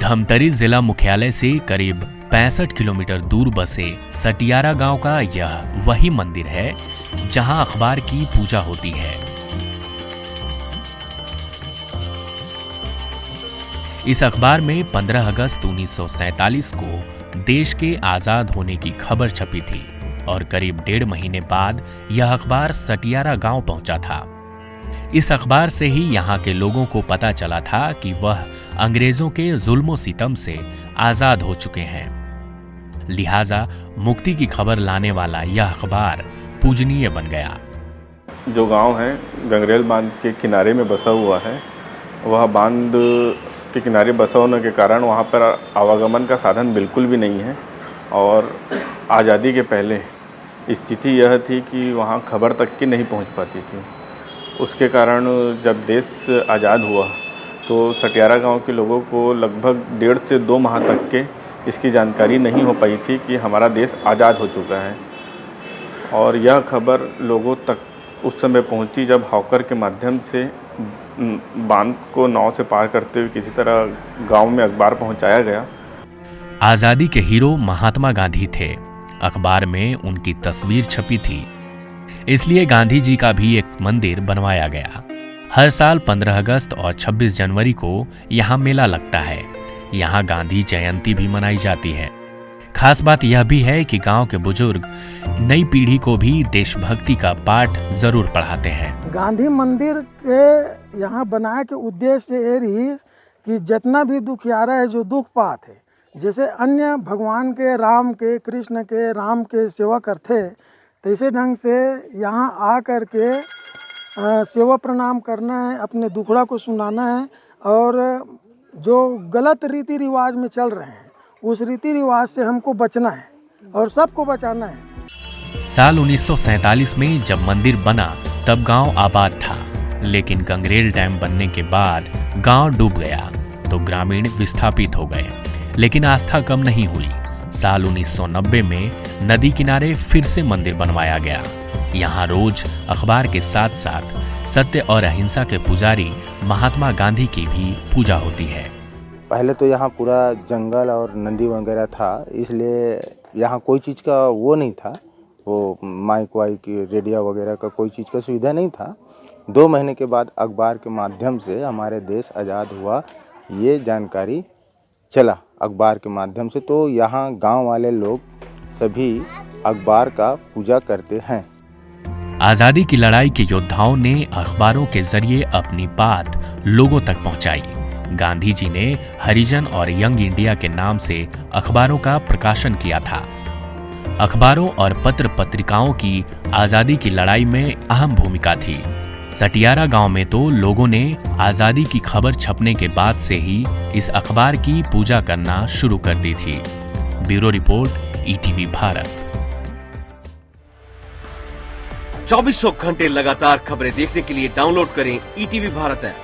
धमतरी जिला मुख्यालय से करीब 65 किलोमीटर दूर बसे सटियारा गांव का यह वही मंदिर है जहां अखबार की पूजा होती है। इस अखबार में 15 अगस्त 1947 को देश के आजाद होने की खबर छपी थी और करीब 1.5 महीने बाद यह अखबार सटियारा गांव पहुंचा था। इस अखबार से ही यहाँ के लोगों को पता चला था कि वह अंग्रेजों के जुल्म सितम से आजाद हो चुके हैं। लिहाजा मुक्ति की खबर लाने वाला यह अखबार पूजनीय बन गया। जो गांव है गंगरेल बांध के किनारे में बसा हुआ है, वह बांध के किनारे बसा होने के कारण वहां पर आवागमन का साधन बिल्कुल भी नहीं है और आज़ादी के पहले स्थिति यह थी कि वहां खबर तक की नहीं पहुंच पाती थी। उसके कारण जब देश आज़ाद हुआ तो सटियारा गांव के लोगों को लगभग 1.5 से 2 माह तक के इसकी जानकारी नहीं हो पाई थी कि हमारा देश आज़ाद हो चुका है। और यह खबर लोगों तक उस समय पहुंची जब हॉकर के माध्यम से बांध को नाव से पार करते हुए किसी तरह गांव में अखबार पहुंचाया गया। आजादी के हीरो महात्मा गांधी थे। अखबार में उनकी तस्वीर छपी थी, इसलिए गांधी जी का भी एक मंदिर बनवाया गया। हर साल 15 अगस्त और 26 जनवरी को यहाँ मेला लगता है। यहाँ गांधी जयंती भी मनाई जाती है। खास बात यह भी है कि गांव के बुजुर्ग नई पीढ़ी को भी देशभक्ति का पाठ जरूर पढ़ाते हैं। गांधी मंदिर के यहाँ बनाए के उद्देश्य ये रही कि जितना भी दुखियारा है जो दुख पात है, जैसे अन्य भगवान के राम के कृष्ण के राम के सेवा करते, तैसे ढंग से यहाँ आ कर के सेवा प्रणाम करना है, अपने दुखड़ा को सुनाना है और जो गलत रीति रिवाज में चल रहे हैं उस रीति रिवाज से हमको बचना है और सबको बचाना है। साल 1947 में जब मंदिर बना तब गांव आबाद था, लेकिन गंगरेल डैम बनने के बाद गांव डूब गया तो ग्रामीण विस्थापित हो गए। लेकिन आस्था कम नहीं हुई। साल 1990 में नदी किनारे फिर से मंदिर बनवाया गया। यहाँ रोज अखबार के साथ साथ सत्य और अहिंसा के पुजारी महात्मा गांधी की भी पूजा होती है। पहले तो यहाँ पूरा जंगल और नदी वगैरह था, इसलिए यहाँ कोई चीज़ का वो नहीं था, वो माइक वाइक रेडियो वगैरह का कोई चीज़ का सुविधा नहीं था। 2 महीने के बाद अखबार के माध्यम से हमारे देश आज़ाद हुआ, ये जानकारी चला अखबार के माध्यम से। तो यहाँ गांव वाले लोग सभी अखबार का पूजा करते हैं। आजादी की लड़ाई के योद्धाओं ने अखबारों के जरिए अपनी बात लोगों तक पहुंचाई। गांधी जी ने हरिजन और यंग इंडिया के नाम से अखबारों का प्रकाशन किया था। अखबारों और पत्र पत्रिकाओं की आजादी की लड़ाई में अहम भूमिका थी। सटियारा गांव में तो लोगों ने आजादी की खबर छपने के बाद से ही इस अखबार की पूजा करना शुरू कर दी थी। Bureau report, ETV Bharat. 24 घंटे लगातार खबरें देखने के लिए डाउनलोड करें ईटीवी भारत ऐप।